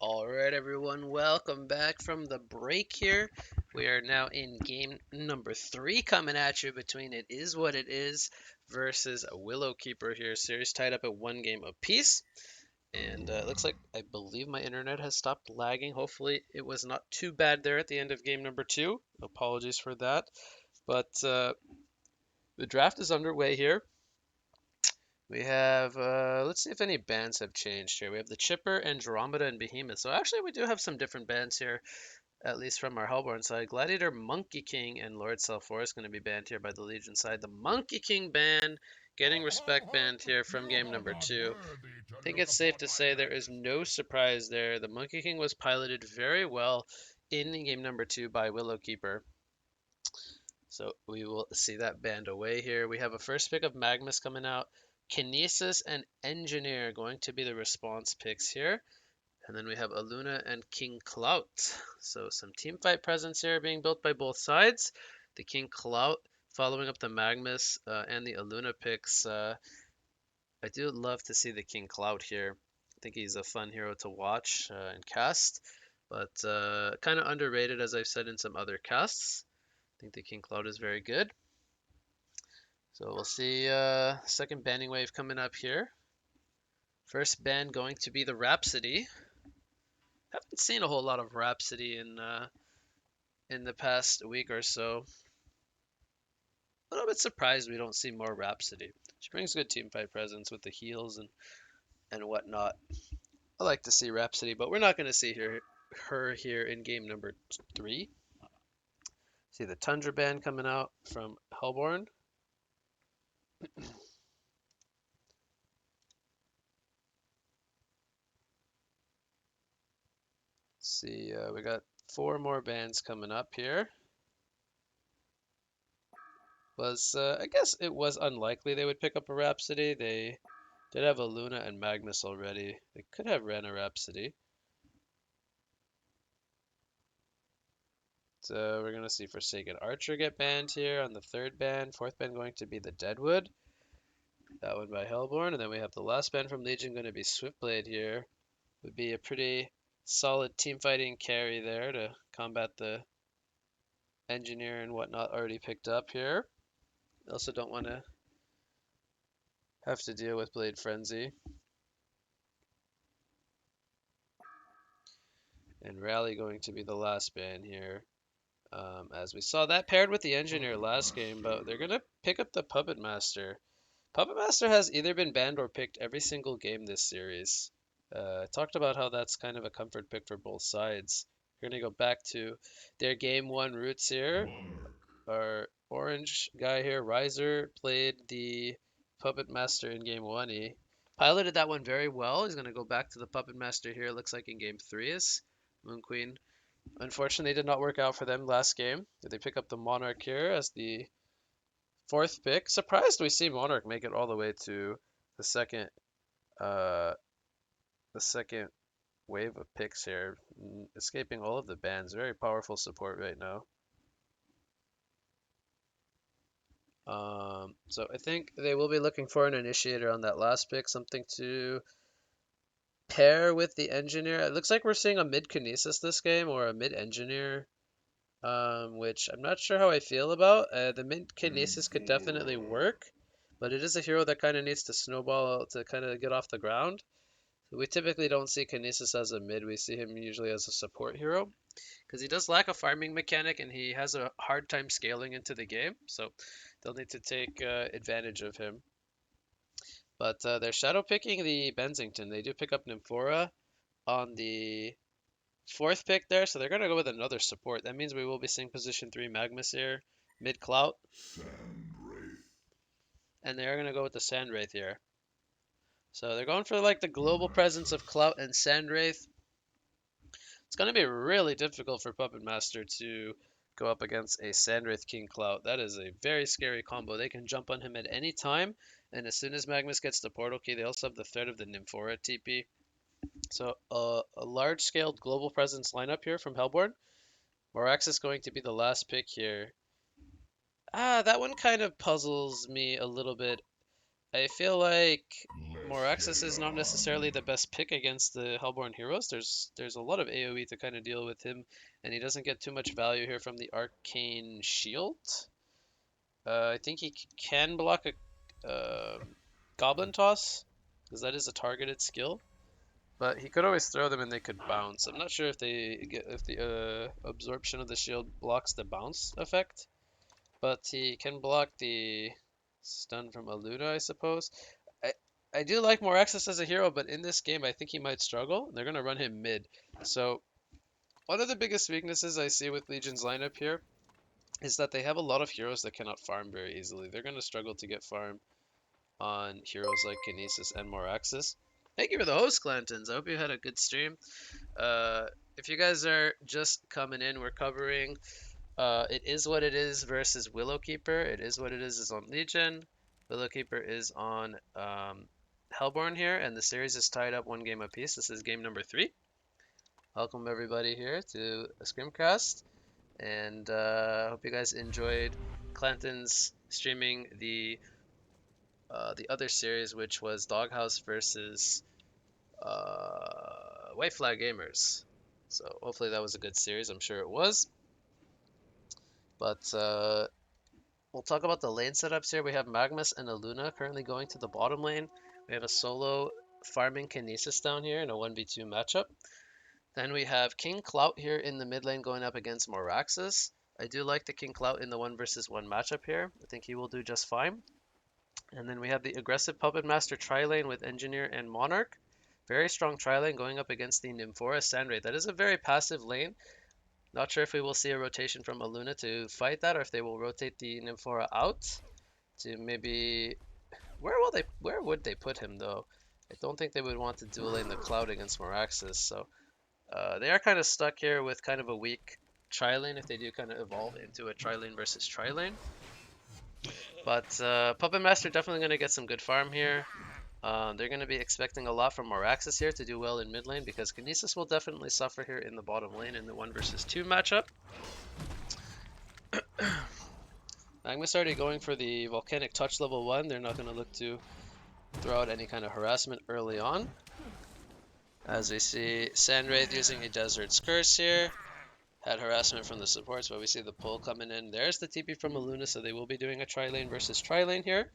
All right, everyone, welcome back from the break here. We are now in game number 3 coming at you between It Is What It Is versus Willowkeeper here. Series tied up at 1 game apiece. And it looks like I believe my internet has stopped lagging. Hopefully, it was not too bad there at the end of game number 2. Apologies for that. But the draft is underway here. We have, let's see if any bands have changed here. We have the Chipper, Andromeda, and Behemoth. So actually, we do have some different bands here, at least from our Hellborn side. Gladiator, Monkey King, and Lord Selfor is going to be banned here by the Legion side. The Monkey King ban, getting respect banned here from game number 2. I think it's safe to say there is no surprise there. The Monkey King was piloted very well in game number 2 by Willowkeeper. So we will see that band away here. We have a first pick of Magnus coming out. Kinesis and Engineer going to be the response picks here. And then we have Aluna and King Clout. So some team fight presence here being built by both sides. The King Clout following up the Magnus and the Aluna picks. I do love to see the King Clout here. I think he's a fun hero to watch and cast. But kind of underrated, as I've said in some other casts. I think the King Cloud is very good. So we'll see second banning wave coming up here. First ban going to be the Rhapsody. Haven't seen a whole lot of Rhapsody in the past week or so. A little bit surprised we don't see more Rhapsody. She brings good team fight presence with the heals and whatnot. I like to see Rhapsody, but we're not going to see her here in game number 3. See the Tundra ban coming out from Hellborn. See, we got 4 more bands coming up here. I guess it was unlikely they would pick up a Rhapsody. They did have a Luna and Magnus already. They could have ran a Rhapsody. So we're going to see Forsaken Archer get banned here on the 3rd ban. 4th ban going to be the Deadwood. That one by Hellborn. And then we have the last ban from Legion going to be Swiftblade here. Would be a pretty solid team fighting carry there to combat the Engineer and whatnot already picked up here. Also don't want to have to deal with Blade Frenzy. And Rally going to be the last ban here. As we saw that paired with the Engineer last game, but they're going to pick up the Puppet Master. Puppet Master has either been banned or picked every single game this series. I talked about how that's kind of a comfort pick for both sides. We're going to go back to their game 1 roots here. Our orange guy here, Riser, played the Puppet Master in game 1. He piloted that one very well. He's going to go back to the Puppet Master here, looks like in game 3 is Moon Queen. Unfortunately, did not work out for them last game. Did they pick up the Monarch here as the 4th pick? Surprised we see Monarch make it all the way to the second wave of picks here, escaping all of the bans. Very powerful support right now. So I think they will be looking for an initiator on that last pick, something to pair with the Engineer. It looks like we're seeing a mid-Kinesis this game, or a mid-Engineer, which I'm not sure how I feel about. The mid-Kinesis could definitely work, but it is a hero that kind of needs to snowball to kind of get off the ground. We typically don't see Kinesis as a mid, we see him usually as a support hero, because he does lack a farming mechanic and he has a hard time scaling into the game, so they'll need to take advantage of him. But they're shadow picking the Bensington. They do pick up Nymphora on the fourth pick there, so they're going to go with another support. That means we will be seeing position 3 Magmus here, mid Clout. And they're going to go with the Sandwraith here. So they're going for like the global presence of Clout and Sandwraith. It's going to be really difficult for Puppet Master to go up against a Sandwraith King Clout. That is a very scary combo. They can jump on him at any time, and as soon as Magmus gets the portal key, they also have the threat of the Nymphora TP. So a large-scaled global presence lineup here from Hellborn. Morax is going to be the last pick here. That one kind of puzzles me a little bit. I feel like Moraxis is not necessarily the best pick against the Hellborn heroes. There's a lot of AoE to kind of deal with him, and he doesn't get too much value here from the Arcane Shield. I think he can block a Goblin Toss, because that is a targeted skill. But he could always throw them and they could bounce. I'm not sure if the absorption of the shield blocks the bounce effect, but he can block the stun from Aluna, I suppose. I do like Moraxis as a hero, but in this game I think he might struggle. They're gonna run him mid. So one of the biggest weaknesses I see with Legion's lineup here is that they have a lot of heroes that cannot farm very easily. They're gonna struggle to get farm on heroes like Kinesis and Moraxis. Thank you for the host, Clantons. I hope you had a good stream. If you guys are just coming in, we're covering It Is What It Is versus Willowkeeper. It Is What It is on Legion. Willowkeeper is on Hellborn here, and the series is tied up 1 game apiece. This is game number 3. Welcome everybody here to a Scrimcast, and I hope you guys enjoyed Clanton's streaming the other series, which was Doghouse versus White Flag Gamers. So hopefully that was a good series. I'm sure it was. But we'll talk about the lane setups here. We have Magmus and Aluna currently going to the bottom lane. We have a solo farming Kinesis down here in a 1v2 matchup. Then we have King Clout here in the mid lane going up against Moraxis. I do like the King Clout in the 1 versus 1 matchup here. I think he will do just fine. And then we have the aggressive Puppet Master tri-lane with Engineer and Monarch. Very strong tri-lane going up against the Nymphora Sandwraith. That is a very passive lane. Not sure if we will see a rotation from Aluna to fight that, or if they will rotate the Nymphora out to maybe... Where would they put him though? I don't think they would want to dual lane the Cloud against Moraxis, so they are kind of stuck here with kind of a weak tri-lane if they do kind of evolve into a tri-lane versus tri-lane. But Puppet Master definitely going to get some good farm here. They're going to be expecting a lot from Moraxis here to do well in mid lane, because Kinesis will definitely suffer here in the bottom lane in the 1 versus 2 matchup. Magmus already going for the Volcanic Touch level 1. They're not going to look to throw out any kind of harassment early on. As we see Sandwraith using a Desert's Curse here. Had harassment from the supports, but we see the pull coming in. There's the TP from Aluna, so they will be doing a tri-lane versus tri-lane here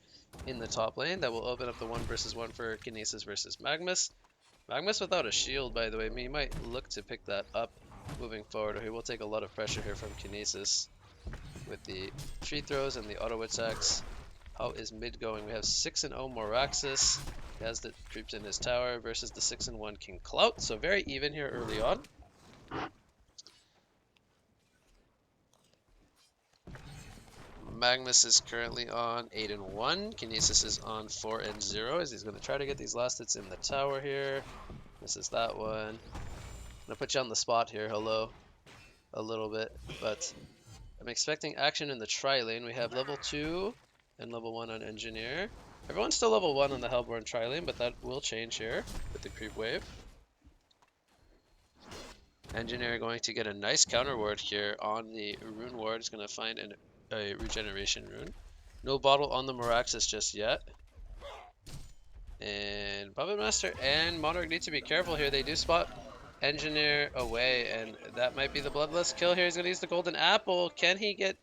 in the top lane. That will open up the 1 versus 1 for Kinesis versus Magmus. Magmus without a shield, by the way. He might look to pick that up moving forward, or he will take a lot of pressure here from Kinesis with the tree throws and the auto attacks. How is mid going? We have 6-0 Moraxis. He has the creeps in his tower versus the 6-1 King Clout. So very even here early on. Magmus is currently on 8-1. Kinesis is on 4-0 as he's going to try to get these last hits in the tower here. Misses that one. I'm going to put you on the spot here, hello, a little bit. But I'm expecting action in the tri-lane. We have level 2 and level 1 on Engineer. Everyone's still level 1 on the Hellborn tri-lane, but that will change here with the creep wave. Engineer going to get a nice counter ward here on the rune ward. He's going to find a regeneration rune. No bottle on the Moraxis just yet. And Puppet Master and Monarch need to be careful here. They do spot Engineer away, and that might be the bloodless kill here. He's going to use the golden apple. Can he get,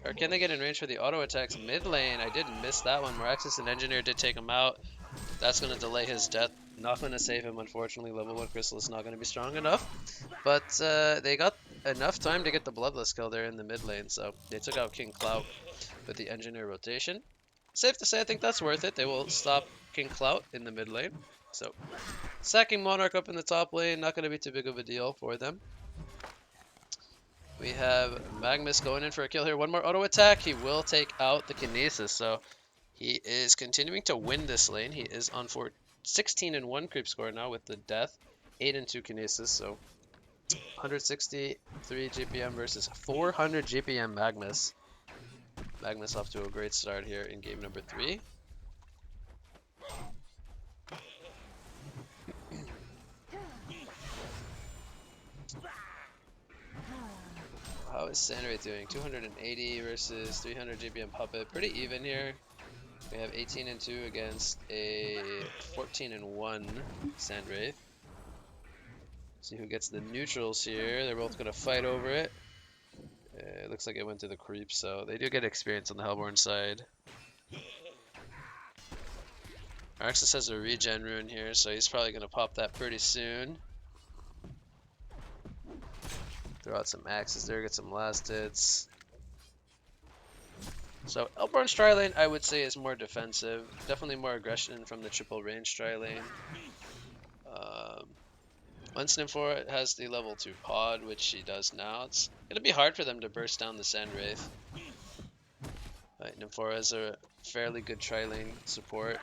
or can they get in range for the auto attacks mid lane? I did miss that one. Miraxis and Engineer did take him out. That's going to delay his death. Not going to save him, unfortunately. Level 1 Crystal is not going to be strong enough. But they got enough time to get the bloodless kill there in the mid lane, so they took out King Clout with the Engineer rotation. Safe to say, I think that's worth it. They will stop King Clout in the mid lane. So, sacking Monarch up in the top lane, not going to be too big of a deal for them. We have Magnus going in for a kill here. One more auto attack. He will take out the Kinesis. So, he is continuing to win this lane. He is on 16-1 creep score now with the death. 8-2 Kinesis. So, 163 GPM versus 400 GPM Magnus. Magnus off to a great start here in game number 3. How is Sandwraith doing? 280 versus 300 GPM Puppet. Pretty even here. We have 18-2 against a 14-1 Sandwraith. See who gets the neutrals here. They're both going to fight over it. It looks like it went to the creep, so they do get experience on the Hellborn side. Arxis has a regen rune here, so he's probably going to pop that pretty soon. Throw out some axes there, get some last hits. So Hellborn's tri lane, I would say, is more defensive. Definitely more aggression from the triple range tri lane. Once Nymphora has the level 2 pod, which she does now, it's going to be hard for them to burst down the Sandwraith. Right, Nymphora is a fairly good tri-lane support.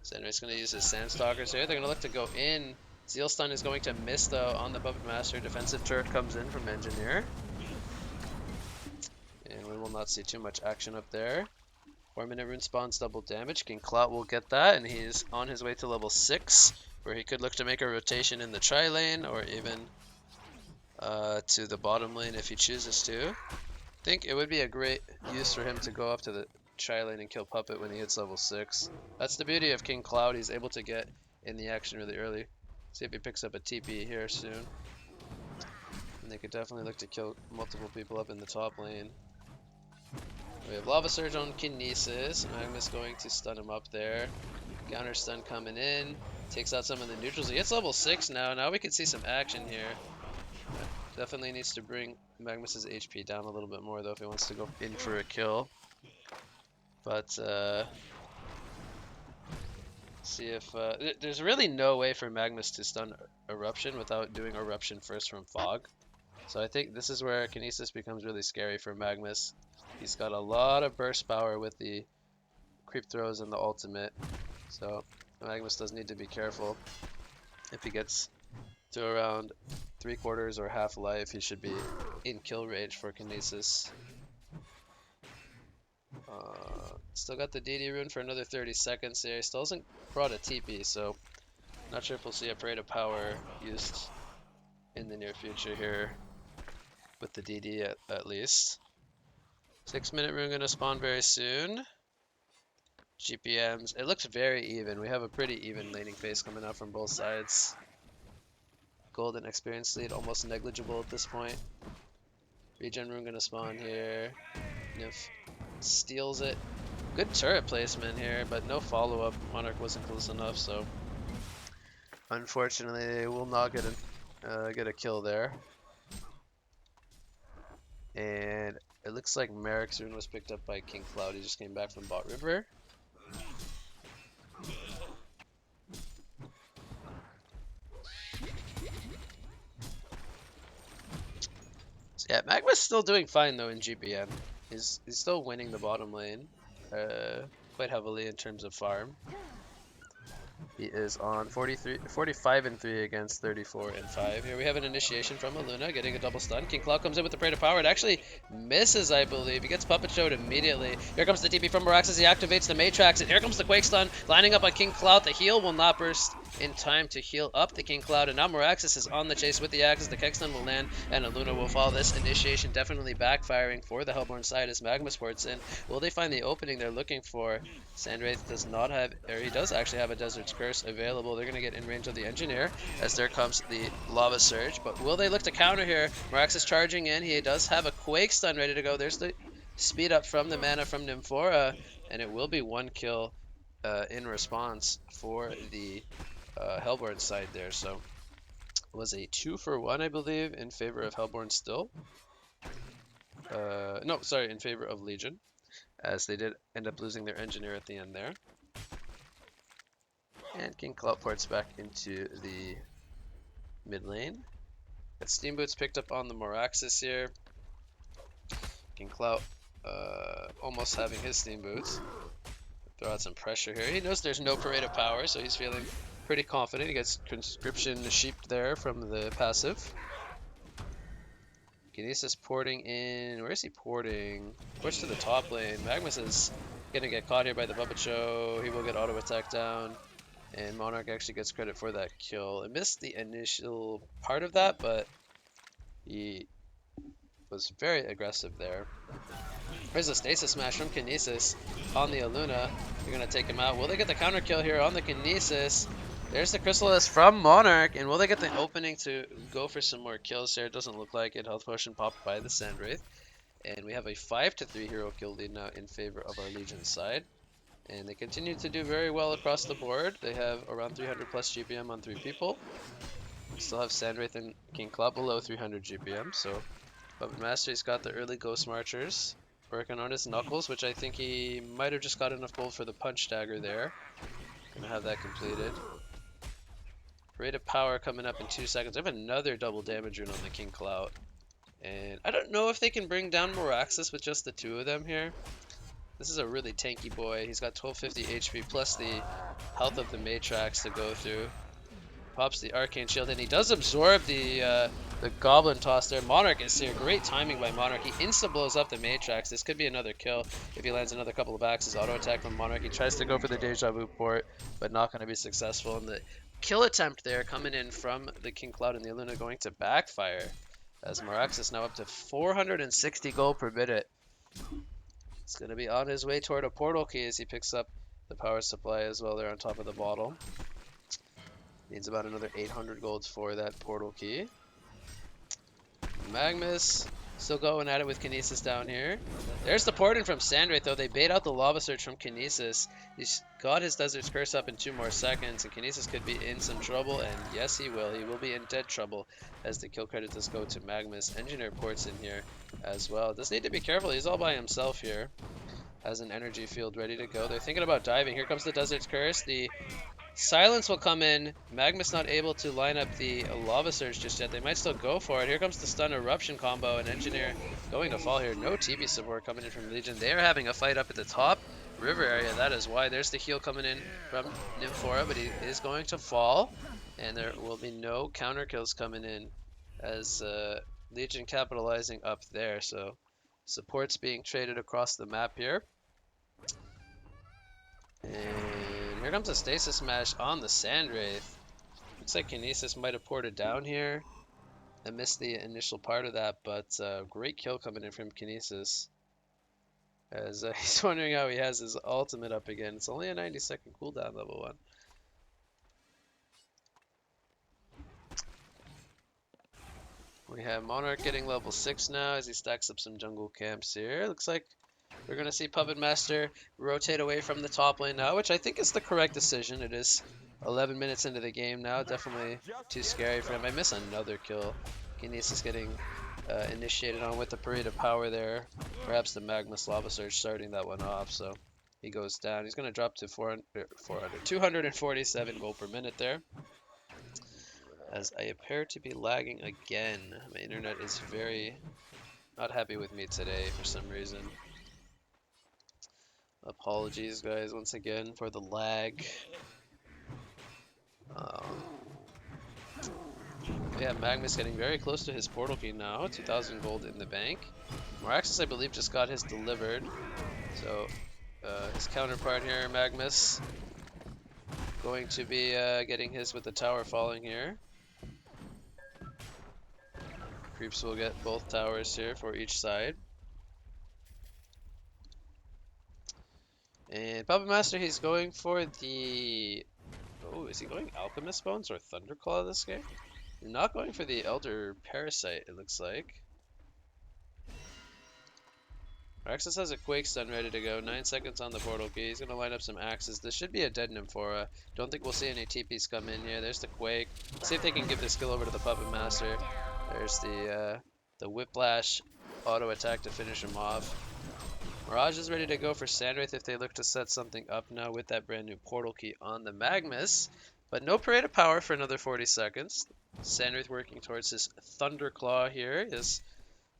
Sandwraith's going to use his Sandstalkers here. They're going to look to go in. Zeal Stun is going to miss, though, on the Puppet Master. Defensive turret comes in from Engineer. And we will not see too much action up there. 4-minute rune spawns double damage. King Clout will get that, and he's on his way to level 6, where he could look to make a rotation in the tri lane, or even to the bottom lane if he chooses to. I think it would be a great use for him to go up to the tri lane and kill Puppet when he hits level 6. That's the beauty of King Clout. He's able to get in the action really early. See if he picks up a TP here soon. And they could definitely look to kill multiple people up in the top lane. We have Lava Surge on Kinesis. Magnus going to stun him up there. Counter stun coming in. Takes out some of the neutrals. He hits level 6 now. Now we can see some action here. Definitely needs to bring Magnus's HP down a little bit more, though, if he wants to go in for a kill. But, see if... there's really no way for Magnus to stun Eruption without doing Eruption first from Fog. So I think this is where Kinesis becomes really scary for Magnus. He's got a lot of burst power with the creep throws and the ultimate. So Magnus does need to be careful. If he gets to around 3/4 or half life, he should be in kill range for Kinesis. Still got the DD rune for another 30 seconds here. Still hasn't brought a TP, so not sure if we'll see a Parade of Power used in the near future here with the DD at least. 6-minute rune gonna spawn very soon. GPMs. It looks very even. We have a pretty even laning phase coming out from both sides. Golden experience lead almost negligible at this point. Regen rune gonna spawn here. Nymph steals it. Good turret placement here, but no follow-up. Monarch wasn't close enough, so unfortunately they will not get a kill there. And it looks like Merrick's rune was picked up by King Cloud. He just came back from Bot River. So yeah, Magma's still doing fine though in GPM. He's still winning the bottom lane quite heavily in terms of farm. He is on 45-3 against 34-5. Here we have an initiation from Aluna, getting a double stun. King Cloud comes in with the Parade of Power. It actually misses, I believe. He gets Puppet Showed immediately. Here comes the TP from Miraxis. He activates the Matrax, and here comes the Quake Stun, lining up on King Cloud. The heal will not burst in time to heal up the King Cloud. And now Moraxis is on the chase with the axes. The Kexton will land, and Aluna will fall. This initiation definitely backfiring for the Hellborn side as Magmus ports in. Will they find the opening they're looking for? Sandwraith does not have, or he does actually have a Desert's Curse available. They're going to get in range of the Engineer as there comes the Lava Surge. But will they look to counter here? Moraxis charging in. He does have a Quake Stun ready to go. There's the speed up from the mana from Nymphora, and it will be one kill in response for the Hellborn side there. So it was a 2-for-1, I believe, in favor of Hellborn still. No, sorry, in favor of Legion, as they did end up losing their Engineer at the end there. And King Cloud ports back into the mid lane. Got Steamboots picked up on the Moraxis here. King Cloud almost having his Steamboots. Throw out some pressure here. He knows there's no Parade of Power, so he's feeling pretty confident. He gets Conscription Sheep there from the passive. Kinesis porting in. Where is he porting? Push to the top lane. Magmus is gonna get caught here by the Puppet Show. He will get auto attack down. And Monarch actually gets credit for that kill. It missed the initial part of that, but he was very aggressive there. There's a Stasis Smash from Kinesis on the Aluna. They're going to take him out. Will they get the counter kill here on the Kinesis? There's the Chrysalis from Monarch. And will they get the opening to go for some more kills here? It doesn't look like it. Health Potion popped by the Sandwraith. And we have a 5-3 hero kill lead now in favor of our Legion side. And they continue to do very well across the board. They have around 300 plus GPM on 3 people. We still have Sandwraith and King Cloud below 300 GPM. So Puppet Master's got the early Ghost Marchers. Working on his Knuckles, which I think he might have just got enough gold for the Punch Dagger there. Gonna have that completed. Rate of Power coming up in 2 seconds. I have another double damage rune on the King Cloud. And I don't know if they can bring down Moraxis with just the 2 of them here. This is a really tanky boy. He's got 1250 HP plus the health of the Matrax to go through. Pops the Arcane Shield, and he does absorb the Goblin Toss there. Monarch is here. Great timing by Monarch. He insta-blows up the Matrax. This could be another kill if he lands another couple of axes. Auto attack from Monarch. He tries to go for the Deja Vu port, but not going to be successful. And the kill attempt there coming in from the King Cloud and the Aluna going to backfire, as Moraxis is now up to 460 gold per minute. He's going to be on his way toward a portal key as he picks up the power supply as well there on top of the bottle. Needs about another 800 golds for that portal key. Magmus still going at it with Kinesis down here. There's the port in from Sandwraith though. They bait out the Lava Surge from Kinesis. He's got his Desert's Curse up in 2 more seconds, and Kinesis could be in some trouble, and yes he will. He will be in dead trouble as the kill credit does go to Magmus. Engineer ports in here as well. Does need to be careful. He's all by himself here. Has an energy field ready to go. They're thinking about diving. Here comes the Desert's Curse. The Silence will come in. Magmus not able to line up the Lava Surge just yet. They might still go for it. Here comes the Stun Eruption combo, and Engineer going to fall here. No TP support coming in from Legion. They are having a fight up at the top river area. That is why. There's the heal coming in from Nymphora, but he is going to fall. And there will be no counter kills coming in as Legion capitalizing up there. So support's being traded across the map here. And here comes a Stasis Smash on the Sandwraith. Looks like Kinesis might have ported down here. I missed the initial part of that, but great kill coming in from Kinesis. As he's wondering how he has his ultimate up again. It's only a 90-second cooldown, level 1. We have Monarch getting level 6 now as he stacks up some jungle camps here. Looks like we're going to see Puppet Master rotate away from the top lane now, which I think is the correct decision. It is 11 minutes into the game now. Definitely too scary for him. I miss another kill. Kinesis getting initiated on with the Parade of Power there. Perhaps the Magmus Lava Surge starting that one off, so he goes down. He's going to drop to 247 gold per minute there. As I appear to be lagging again. My internet is very not happy with me today for some reason. Apologies guys once again for the lag. We have Magmus getting very close to his portal key now. 2,000 gold in the bank. Moraxis I believe just got his delivered. So his counterpart here, Magmus, going to be getting his with the tower falling here. Creeps will get both towers here for each side. And Puppet Master, he's going for the... Oh, is he going Alchemist Bones or Thunderclaw this game? He's not going for the Elder Parasite, it looks like. Raxus has a Quake Stun ready to go. 9 seconds on the portal key. He's going to line up some axes. This should be a dead Nymphora. Don't think we'll see any TPs come in here. There's the Quake. See if they can give the skill over to the Puppet Master. There's the Whiplash auto attack to finish him off. Mirage is ready to go for Sandwraith if they look to set something up now with that brand new portal key on the Magmus. But no Parade of Power for another 40 seconds. Sandwraith working towards his Thunderclaw here. His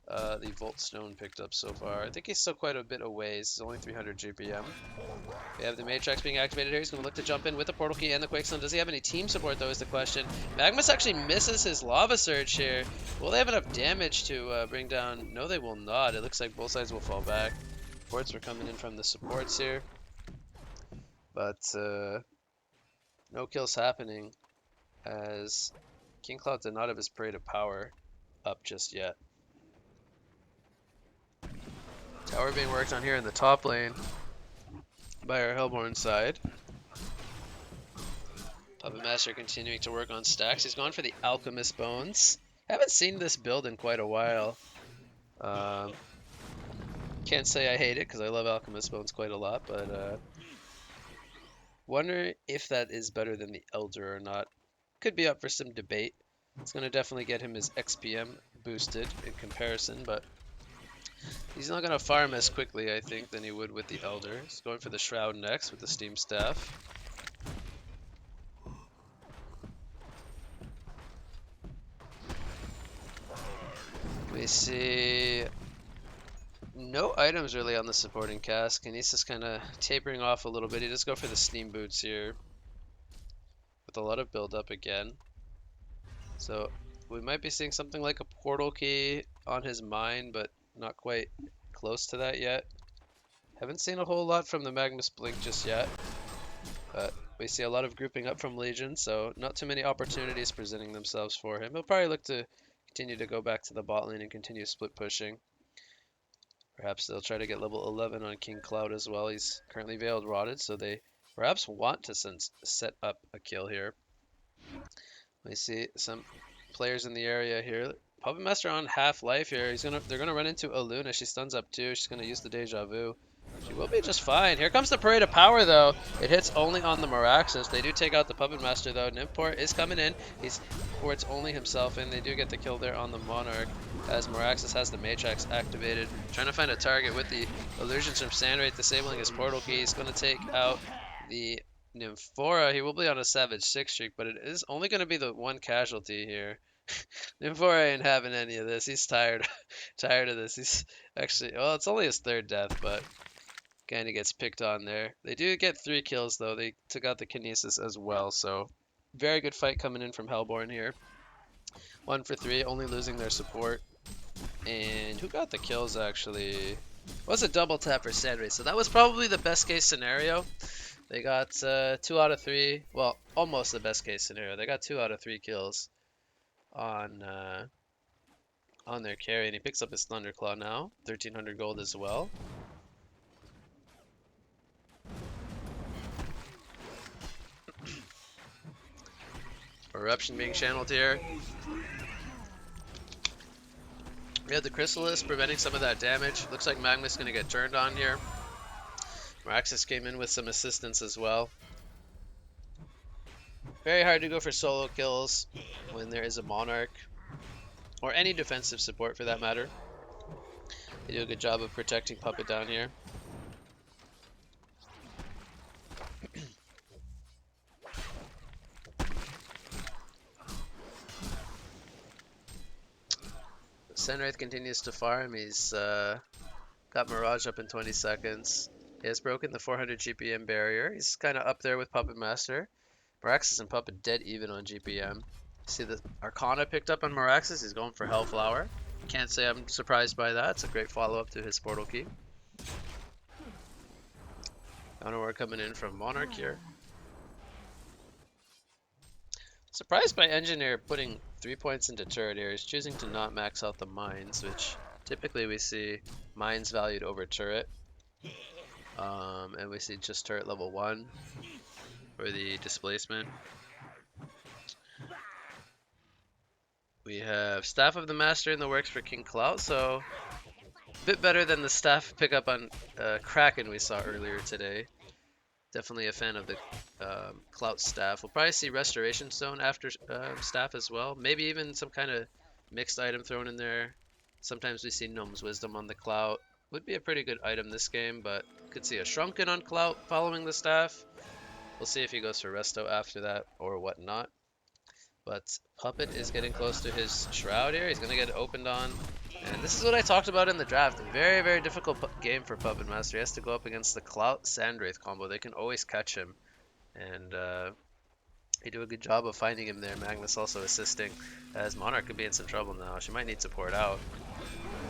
the Volt Stone picked up so far. I think he's still quite a bit away. He's only 300 GPM. We have the Matrix being activated here. He's going to look to jump in with the Portal Key and the Quake Stone. Does he have any team support, though, is the question. Magmus actually misses his Lava Surge here. Will they have enough damage to bring down? No, they will not. It looks like both sides will fall back. Ports are coming in from the supports here. But no kills happening as King Cloud did not have his Parade of Power up just yet. Tower being worked on here in the top lane by our Hellborn side. Puppet Master continuing to work on stacks. He's gone for the Alchemist Bones. Haven't seen this build in quite a while. Can't say I hate it because I love Alchemist Bones quite a lot, but wonder if that is better than the Elder or not. Could be up for some debate. It's going to definitely get him his XPM boosted in comparison, but he's not going to farm as quickly, I think, than he would with the Elder. He's going for the Shroud next with the Steam Staff. We see no items really on the supporting cast. Kinesis kind of tapering off a little bit. He does go for the Steam Boots here with a lot of build up again. So we might be seeing something like a Portal Key on his mind, but not quite close to that yet. Haven't seen a whole lot from the Magmus Blink just yet, but we see a lot of grouping up from Legion, so not too many opportunities presenting themselves for him. He'll probably look to continue to go back to the bot lane and continue split pushing. Perhaps they'll try to get level 11 on King Cloud as well. He's currently Veiled Rotted, so they perhaps want to set up a kill here. We see some players in the area here. Puppet Master on half life here. They're gonna run into Aluna. She stuns up too. She's gonna use the Deja Vu. She will be just fine. Here comes the Parade of Power though. It hits only on the Meraxes. They do take out the Puppet Master though. Nymphora is coming in. He's ports only himself in. They do get the kill there on the Monarch as Meraxes has the Matrix activated. Trying to find a target with the illusions from Sandwraith, disabling his portal key. He's gonna take out the Nymphora. He will be on a Savage 6 streak, but it is only gonna be the one casualty here. Nymphora ain't having any of this. He's tired of this. He's actually, well, it's only his third death, but kind of gets picked on there. They do get 3 kills though. They took out the Kinesis as well, so very good fight coming in from Hellborn here. 1 for 3, only losing their support. And who got the kills actually? It was a double tap for Sandwraith, so that was probably the best case scenario. They got 2 out of 3, well, almost the best case scenario. They got 2 out of 3 kills on their carry, and he picks up his Thunderclaw now. 1300 gold as well. Eruption being channeled here. We have the Chrysalis preventing some of that damage. Looks like Magmus going to get turned on here. Meraxes came in with some assistance as well. Very hard to go for solo kills when there is a Monarch, or any defensive support for that matter. They do a good job of protecting Puppet down here. Sandwraith continues to farm. He's got Mirage up in 20 seconds. He has broken the 400 GPM barrier. He's kind of up there with Puppet Master. Meraxes and Puppet dead even on GPM. See the Arcana picked up on Meraxes. He's going for Hellflower. Can't say I'm surprised by that. It's a great follow-up to his Portal Key. I don't know where we're coming in from Monarch here. Surprised by Engineer putting 3 points into turret here. He's choosing to not max out the mines, which typically we see mines valued over turret. And we see just turret level 1 for the displacement. We have Staff of the Master in the works for King Clout, so a bit better than the staff pickup on Kraken we saw earlier today. Definitely a fan of the Clout staff. We'll probably see Restoration Stone after staff as well. Maybe even some kind of mixed item thrown in there. Sometimes we see Gnome's Wisdom on the Clout. Would be a pretty good item this game, but could see a Shrunken on Clout following the staff. We'll see if he goes for Resto after that or whatnot. But Puppet is getting close to his Shroud here. He's going to get opened on. And this is what I talked about in the draft. A very, very difficult game for Puppet Master. He has to go up against the Clout Sandwraith combo. They can always catch him. And they do a good job of finding him there. Magnus also assisting, as Monarch could be in some trouble now. She might need support out.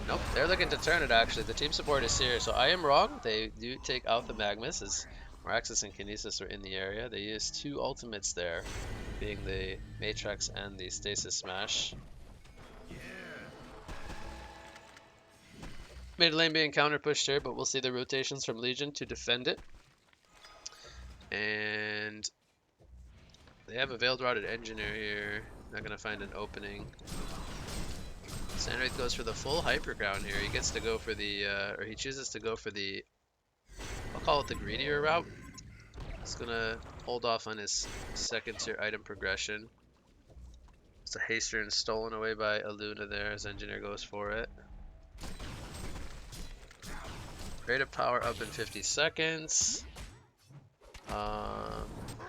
Nope, they're looking to turn it actually. The team support is here. So I am wrong. They do take out the Magnus as Meraxis and Kinesis are in the area. They use 2 ultimates there, being the Matrix and the Stasis Smash. Mid lane being counter pushed here, but we'll see the rotations from Legion to defend it. And they have a Veiled Rotted Engineer here. Not going to find an opening. Sandwraith goes for the full Hyper Crown here. He gets to go for the, or he chooses to go for the, I'll call it the greedier route. He's going to hold off on his second tier item progression. It's a Haster and stolen away by Aluna there as Engineer goes for it. Rate of power up in 50 seconds.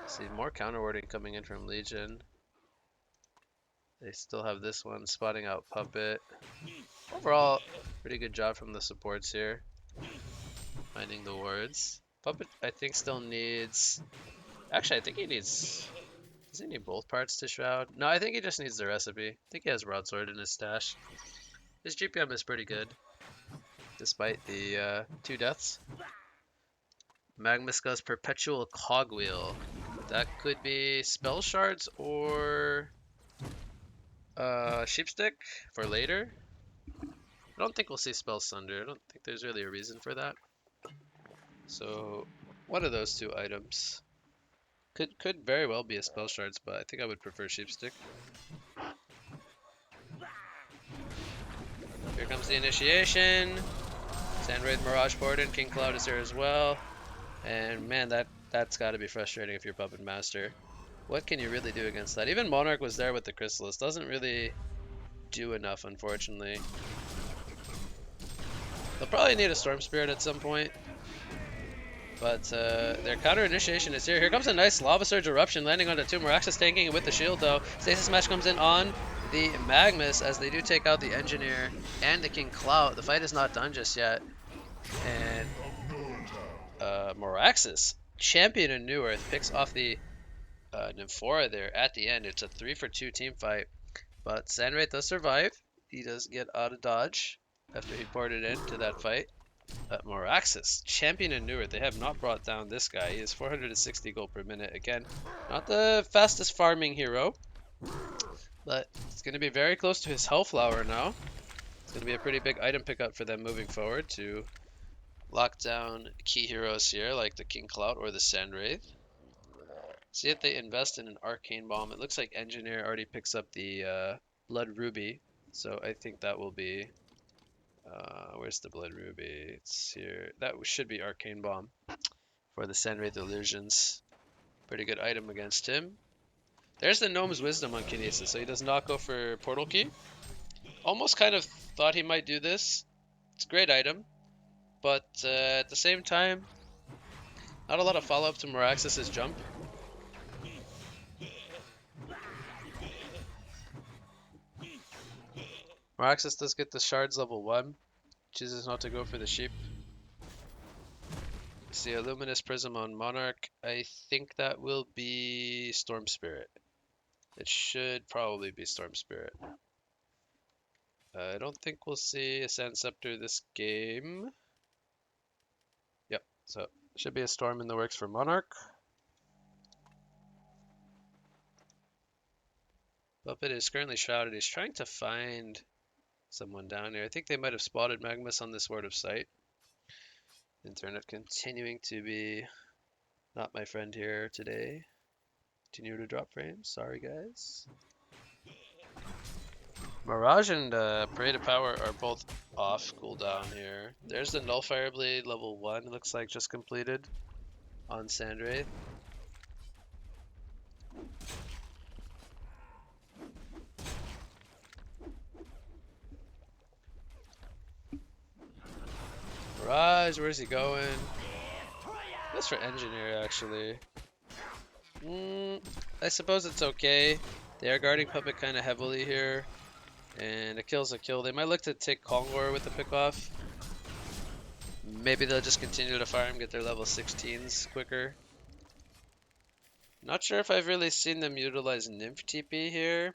See more counter warding coming in from Legion. They still have this one spotting out Puppet. Overall, pretty good job from the supports here, finding the wards. Puppet, I think, still needs. Actually, I think he needs. Does he need both parts to Shroud? No, I think he just needs the recipe. I think he has Broadsword in his stash. His GPM is pretty good, despite the 2 deaths. Magnus goes Perpetual Cogwheel. That could be Spell Shards or Sheepstick for later. I don't think we'll see Spell Sunder. I don't think there's really a reason for that. So one of those 2 items. Could very well be a Spell Shards, but I think I would prefer Sheepstick. Here comes the initiation. Sandwraith Mirage Porden. King Cloud is here as well. And man, that's got to be frustrating if you're Puppet Master. What can you really do against that? Even Monarch was there with the Chrysalis. Doesn't really do enough, unfortunately. They'll probably need a Storm Spirit at some point. But their counter initiation is here. Here comes a nice Lava Surge Eruption landing onto 2. Meraxis tanking it with the shield though. Stasis Smash comes in on the Magnus as they do take out the Engineer and the King Clout. The fight is not done just yet. And Meraxis, champion in New Earth, picks off the Nymphora there at the end. It's a 3-for-2 team fight. But Sandwraith does survive. He does get out of dodge after he ported into that fight. Meraxis, champion in New Earth. They have not brought down this guy. He is 460 gold per minute. Again, not the fastest farming hero, but it's going to be very close to his Hellflower now. It's going to be a pretty big item pickup for them moving forward to lock down key heroes here like the King Clout or the Sandwraith. See if they invest in an Arcane Bomb. It looks like Engineer already picks up the Blood Ruby, so I think that will be... where's the Blood Ruby? It's here. That should be Arcane Bomb for the Sandwraith Illusions. Pretty good item against him. There's the Gnome's Wisdom on Kinesis, so he does not go for Portal Key. Almost kind of thought he might do this. It's a great item, but at the same time, not a lot of follow-up to Meraxis' jump. Meraxis does get the shards level 1. Chooses not to go for the sheep. See a Luminous Prism on Monarch. I think that will be Storm Spirit. It should probably be Storm Spirit. I don't think we'll see a Sand Scepter this game. Yep, so should be a Storm in the works for Monarch. Puppet is currently shrouded. He's trying to find someone down here. I think they might have spotted Magnus on this Word of Sight. Internet continuing to be not my friend here today. Continue to drop frames. Sorry, guys. Mirage and Parade of Power are both off cooldown here. There's the Nullfire Blade level 1, looks like just completed on Sandwraith. Mirage, where's he going? That's for Engineer, actually. I suppose it's okay. They are guarding Puppet kind of heavily here. And a kill's a kill. They might look to take Kongor with the pickoff. Maybe they'll just continue to fire him, get their level 16s quicker. Not sure if I've really seen them utilize Nymph TP here.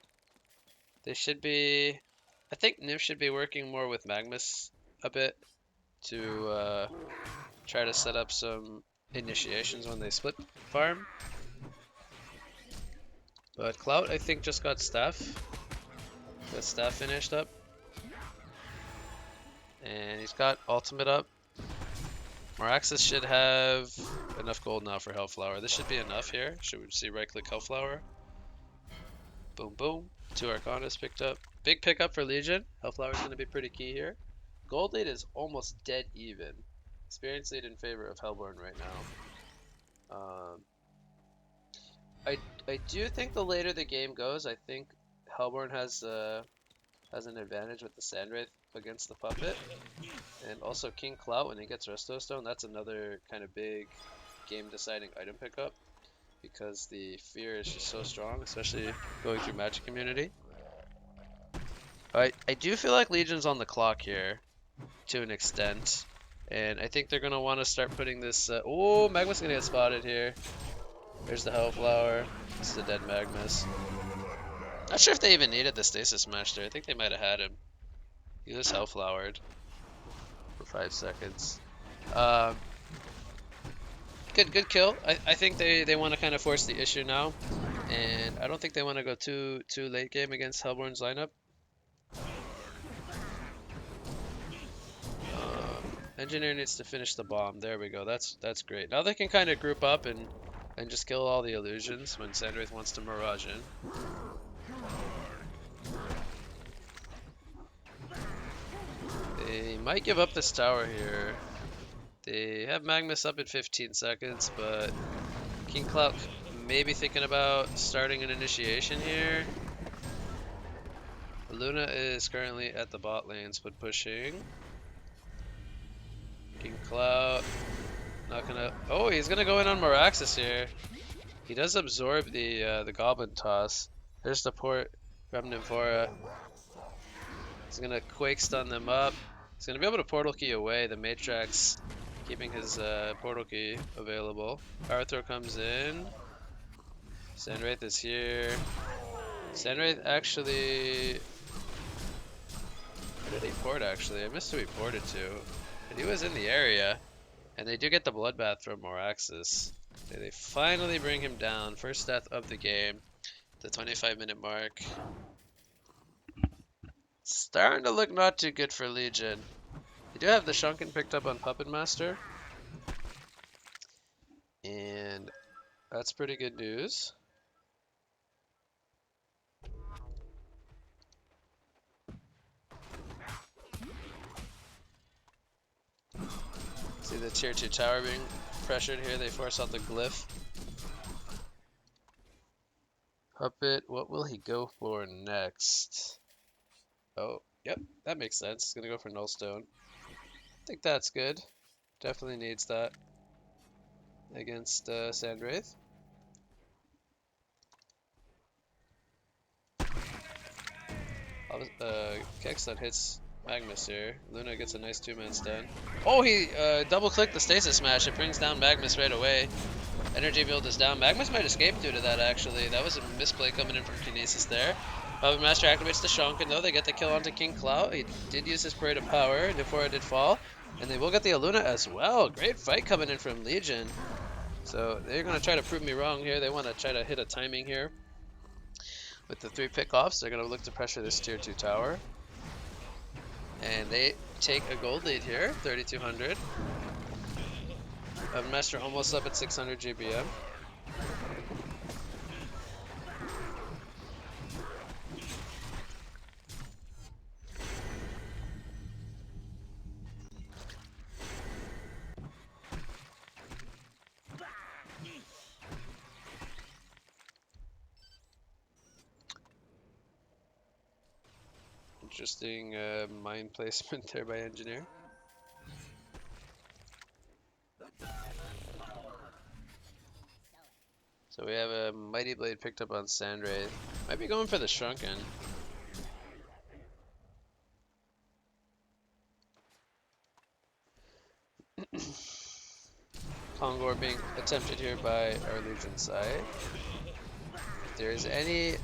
They should be... I think Nymph should be working more with Magnus a bit to try to set up some initiations when they split farm. But Clout, I think, just got Staff. Got Staff finished up. And he's got Ultimate up. Moraxis should have enough gold now for Hellflower. This should be enough here. Should we see right-click Hellflower? Boom, boom. 2 Arcanas picked up. Big pickup for Legion. Hellflower is going to be pretty key here. Gold lead is almost dead even. Experience lead in favor of Hellborn right now. I do think the later the game goes, I think Hellborn has an advantage with the Sandwraith against the Puppet. And also King Clout, when he gets Resto Stone, that's another kind of big game deciding item pickup. Because the fear is just so strong, especially going through Magic Community. I do feel like Legion's on the clock here, to an extent. And I think they're going to want to start putting this... oh, Magma's going to get spotted here. There's the Hellflower. This is the dead Magnus. Not sure if they even needed the Stasis Master. I think they might have had him. He was Hellflowered for 5 seconds. Good kill. I think they want to kind of force the issue now. And I don't think they want to go too late game against Hellborn's lineup. Engineer needs to finish the bomb. There we go. That's great. Now they can kind of group up and just kill all the illusions when Sandwraith wants to Mirage in. They might give up this tower here. They have Magnus up in 15 seconds, but King Clout may be thinking about starting an initiation here. Luna is currently at the bot lane, split pushing. King Clout not gonna... oh, he's gonna go in on Moraxis here. He does absorb the Goblin Toss. There's the port from Nymphora. He's gonna Quake stun them up. He's gonna be able to Portal Key away. The Matrax keeping his Portal Key available. Power Throw comes in. Sandwraith is here. Sandwraith actually... where did he port actually? I missed who he ported to. But he was in the area. And they do get the Bloodbath from Moraxis. Okay, they finally bring him down. First death of the game. The 25-minute mark. Starting to look not too good for Legion. They do have the Shunkin picked up on Puppet Master. And that's pretty good news. See the tier 2 tower being pressured here. They force out the glyph. Puppet, what will he go for next? Oh, yep, that makes sense. He's gonna go for Nullstone. I think that's good. Definitely needs that against Sandwraith. Kexstun hits Magnus here. Luna gets a nice 2-man stun. Oh, he double-clicked the Stasis Smash. It brings down Magnus right away. Energy build is down. Magnus might escape due to that, actually. That was a misplay coming in from Kinesis there. Puppet Master activates the Shunkin, though. They get the kill onto King Clout. He did use his Parade of Power before it did fall. And they will get the Aluna as well. Great fight coming in from Legion. So they're going to try to prove me wrong here. They want to try to hit a timing here. With the 3 pickoffs, they're going to look to pressure this tier 2 tower. And they take a gold lead here, 3,200. Master almost up at 600 GBM. Interesting mine placement there by Engineer. So we have a Mighty Blade picked up on Sandwraith. Might be going for the Shrunken. Kongor being attempted here by our Legion side. If there's any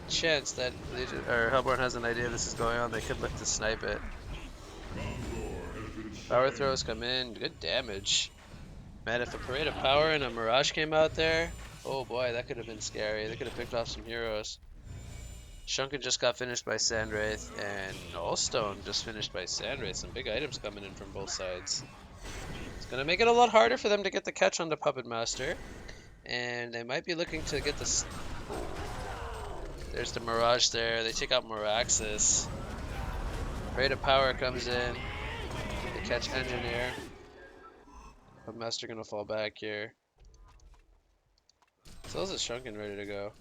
chance that Legion or Hellborn has an idea this is going on, they could look to snipe it. Power throws come in, good damage. Man, if a Parade of Power and a Mirage came out there, oh boy, that could have been scary. They could have picked off some heroes. Shrunken just got finished by Sandwraith, and Nullstone just finished by Sandwraith. Some big items coming in from both sides. It's going to make it a lot harder for them to get the catch on the Puppet Master. And they might be looking to get this. There's the Mirage there. They take out Miraxis. Parade of Power comes in. They catch Engineer. Puppet Master going to fall back here. Still has a Shrunken ready to go.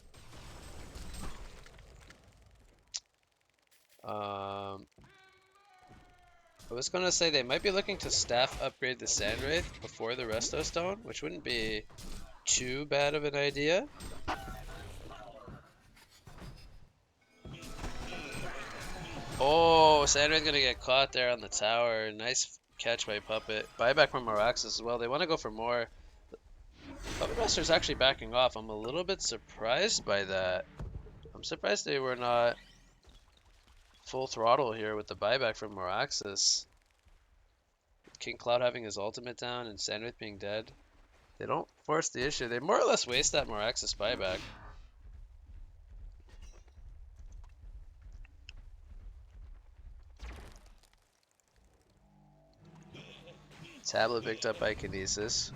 I was going to say they might be looking to staff upgrade the Sandwraith before the Resto Stone, which wouldn't be too bad of an idea. Oh, Sandwraith going to get caught there on the tower. Nice catch by Puppet. Buyback from Miraxis as well. They want to go for more. Puppet Master's actually backing off. I'm a little bit surprised by that. I'm surprised they were not full throttle here with the buyback from Miraxis. King Cloud having his ultimate down and Sandwraith being dead. They don't force the issue. They more or less waste that Miraxis buyback. Tablet picked up by Kinesis.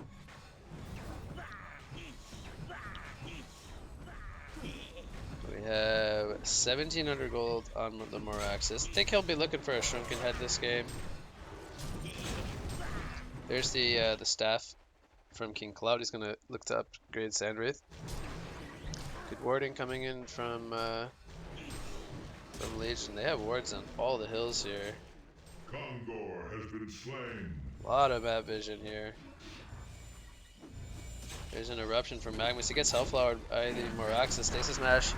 We have 1,700 gold on the Miraxis. I think he'll be looking for a Shrunken Head this game. There's the staff from King Cloud. He's gonna look to upgrade Sandwraith. Good warding coming in from Legion. They have wards on all the hills here. Kongor has been slain. A lot of map vision here. There's an eruption from Magnus. He gets Hellflowered by the Miraxis. Stasis Smash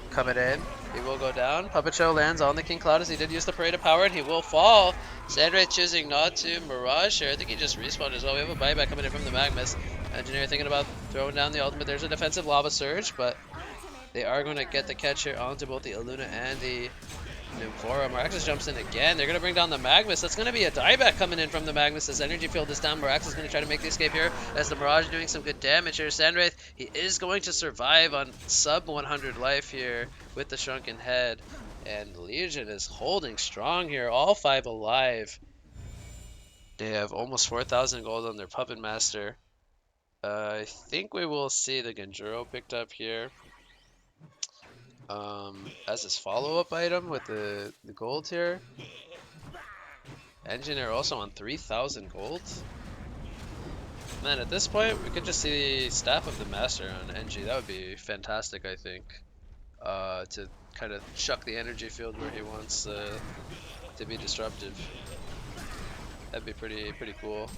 coming in. He will go down. Puppet Show lands on the King Cloud as he did use the Parade of Power, and he will fall. Sandwraith choosing not to. Mirage here. I think he just respawned as well. We have a buyback coming in from the Magnus. Engineer thinking about throwing down the ultimate. There's a defensive Lava Surge, but they are going to get the catch here onto both the Illuna and the Nymphora. Miraxis jumps in again. They're going to bring down the Magnus. That's going to be a dieback coming in from the Magnus as energy field is down. Miraxis is going to try to make the escape here as the Mirage doing some good damage here. Sandwraith, he is going to survive on sub 100 life here with the Shrunken Head. And Legion is holding strong here. All 5 alive. They have almost 4,000 gold on their Puppet Master. I think we will see the Genjuro picked up here. As his follow-up item with the gold here. Engineer also on 3,000 gold. Man, at this point, we could just see the Staff of the Master on NG. That would be fantastic, I think. To kind of chuck the energy field where he wants to be disruptive. That'd be pretty cool.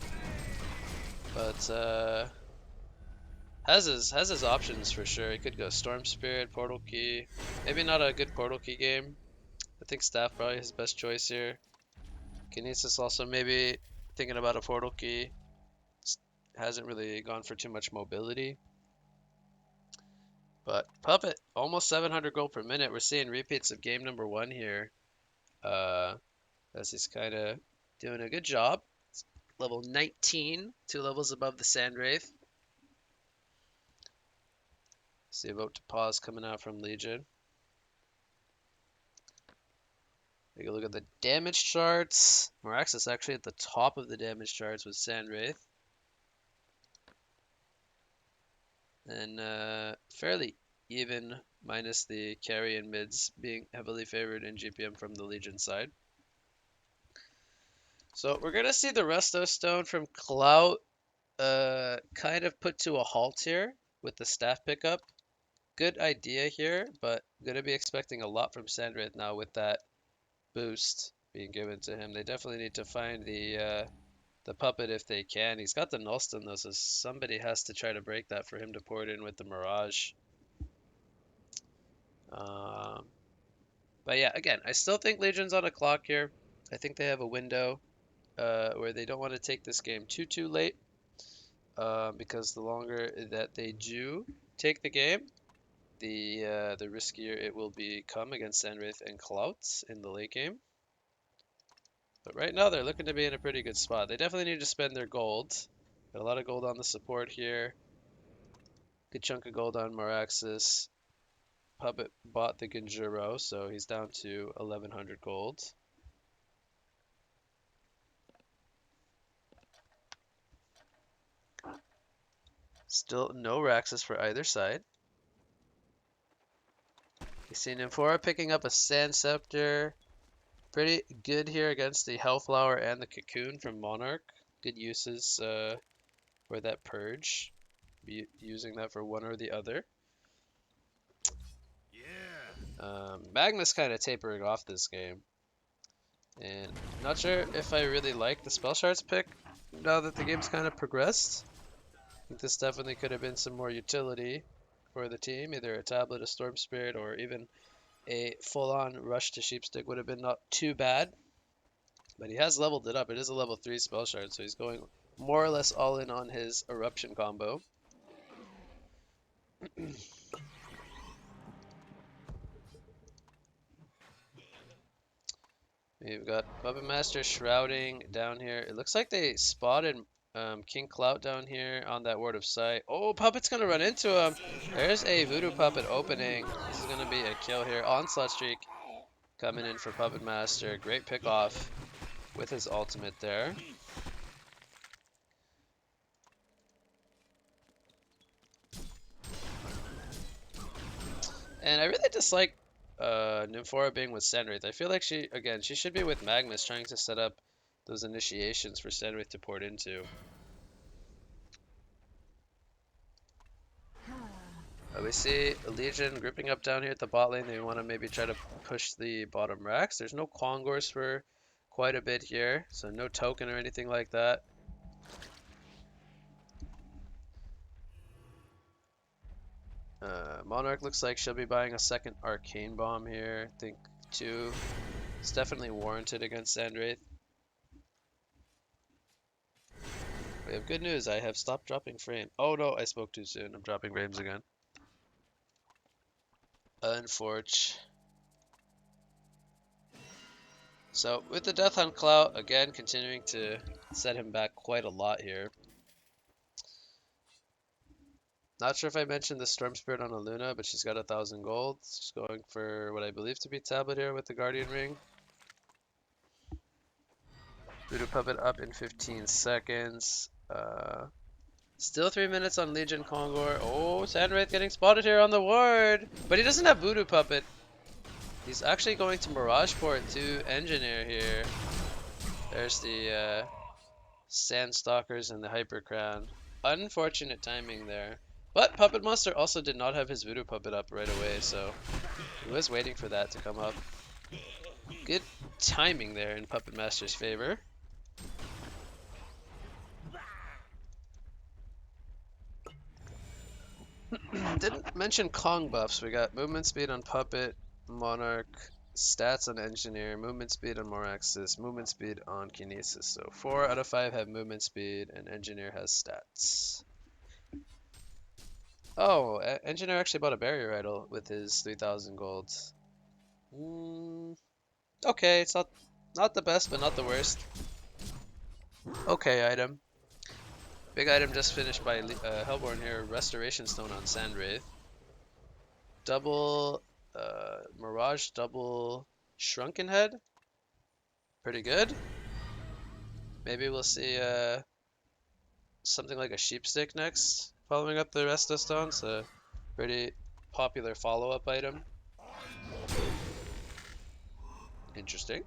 But has his options for sure. He could go Storm Spirit, Portal Key. Maybe not a good Portal Key game. I think Staff probably his best choice here. Kinesis also maybe thinking about a Portal Key. Hasn't really gone for too much mobility. But Puppet, almost 700 gold per minute. We're seeing repeats of game number 1 here. As he's kind of doing a good job. It's level 19, 2 levels above the Sandwraith. See a vote to pause coming out from Legion. Take a look at the damage charts. Moraxis actually at the top of the damage charts with Sandwraith. And fairly even, minus the carry and mids being heavily favored in GPM from the Legion side. So we're going to see the Resto Stone from Clout kind of put to a halt here with the staff pickup. Good idea here, but going to be expecting a lot from Sandwraith now with that boost being given to him. They definitely need to find the puppet if they can. He's got the Nullstone though, so somebody has to try to break that for him to pour it in with the Mirage. But yeah, again, I still think Legion's on a clock here. I think they have a window where they don't want to take this game too late, because the longer that they do take the game, the riskier it will become against Sandwraith and Clouts in the late game. But right now they're looking to be in a pretty good spot. They definitely need to spend their gold. Got a lot of gold on the support here. Good chunk of gold on Moraxis. Puppet bought the Genjuro, so he's down to 1100 gold. Still no Raxus for either side. You see Nymphora picking up a Sand Scepter. Pretty good here against the Hellflower and the Cocoon from Monarch. Good uses for that Purge. Be using that for one or the other. Magma's kind of tapering off this game. And not sure if I really like the Spell Shards pick now that the game's kind of progressed. I think this definitely could have been some more utility for the team. Either a Tablet, a Storm Spirit, or even a full-on Rush to Sheepstick would have been not too bad. But he has leveled it up. It is a level 3 Spell Shard, so he's going more or less all in on his Eruption combo. We've got Puppet Master shrouding down here. It looks like they spotted King Clout down here on that Word of Sight. Oh, Puppet's going to run into him. There's a Voodoo Puppet opening. This is going to be a kill here. Onslaught Streak coming in for Puppet Master. Great pick off with his ultimate there. And I really dislike Nymphora being with Sandwraith. I feel like she should be with Magnus trying to set up those initiations for Sandwraith to port into. We see a Legion grouping up down here at the bot lane. They want to maybe try to push the bottom racks. There's no Kongors for quite a bit here, so no token or anything like that. Monarch looks like she'll be buying a second Arcane Bomb here. I think 2. It's definitely warranted against Sandwraith. We have good news. I have stopped dropping frame. Oh no, I spoke too soon. I'm dropping frames again. Unfortunate. So with the Death on Clout, again continuing to set him back quite a lot here. Not sure if I mentioned the Storm Spirit on Aluna, but she's got 1,000 gold. She's going for what I believe to be Tablet here with the Guardian Ring. Voodoo Puppet up in 15 seconds. Still 3 minutes on Legion Kongor. Oh, Sandwraith getting spotted here on the ward. But he doesn't have Voodoo Puppet. He's actually going to Mirage Port to Engineer here. There's the Sandstalkers and the Hyper Crown. Unfortunate timing there. But Puppet Monster also did not have his Voodoo Puppet up right away, so he was waiting for that to come up. Good timing there in Puppet Master's favor. Didn't mention Kong buffs. We got movement speed on Puppet, Monarch, stats on Engineer, movement speed on Moraxis, movement speed on Kinesis. So 4 out of 5 have movement speed, and Engineer has stats. Oh, Engineer actually bought a Barrier Idol with his 3,000 gold. Okay, it's not the best, but not the worst. Okay item. Big item just finished by Hellborn here, Restoration Stone on Sandwraith. double Mirage, double Shrunken Head. Pretty good. Maybe we'll see something like a Sheep Stick next, following up the Resto Stones. A pretty popular follow-up item. Interesting.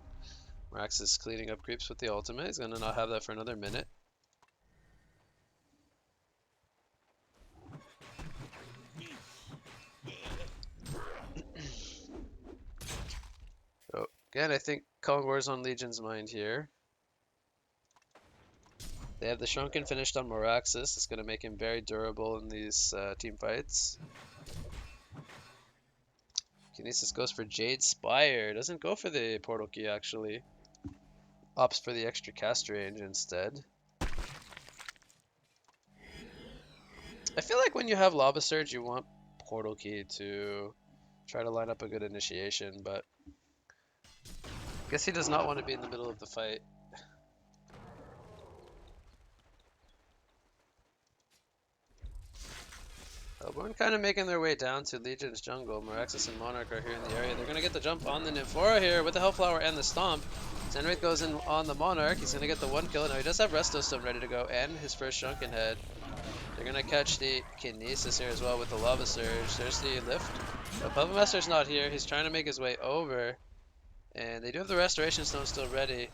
Rax is cleaning up creeps with the ultimate. He's gonna not have that for another minute. So again, I think Kongor's on Legion's mind here. They have the Shrunken finished on Moraxis. It's going to make him very durable in these team fights. Kinesis goes for Jade Spire. Doesn't go for the Portal Key, actually. Opts for the extra cast range instead. I feel like when you have Lava Surge, you want Portal Key to try to line up a good initiation, but I guess he does not want to be in the middle of the fight. Hellborn kind of making their way down to Legion's jungle. Moraxis and Monarch are here in the area. They're going to get the jump on the Nymphora here with the Hellflower and the Stomp. Zenwraith goes in on the Monarch. He's going to get the one kill. Now he does have Resto Stone ready to go and his first Shrunken Head. They're going to catch the Kinesis here as well with the Lava Surge. There's the lift. But Puppet Master's not here. He's trying to make his way over. And they do have the Restoration Stone still ready.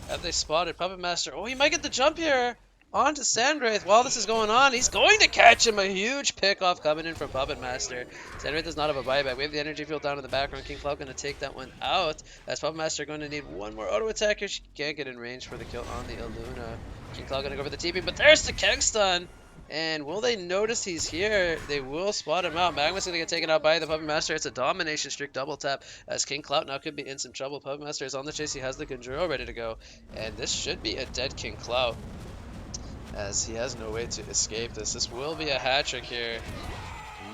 Have they spotted Puppet Master? Oh, he might get the jump here! On to Sandwraith. While this is going on, he's going to catch him. A huge pickoff coming in from Puppet Master. Sandwraith does not have a buyback. We have the energy field down in the background. King Cloud going to take that one out. As Puppet Master going to need one more auto attack here. She can't get in range for the kill on the Illuna. King Cloud going to go for the TP, but there's the Keg Stun. And will they notice he's here? They will spot him out. Magma's going to get taken out by the Puppet Master. It's a domination streak double tap as King Clout now could be in some trouble. Puppet Master is on the chase. He has the Conjuro ready to go. And this should be a dead King Clout, as he has no way to escape this. This will be a hat trick here.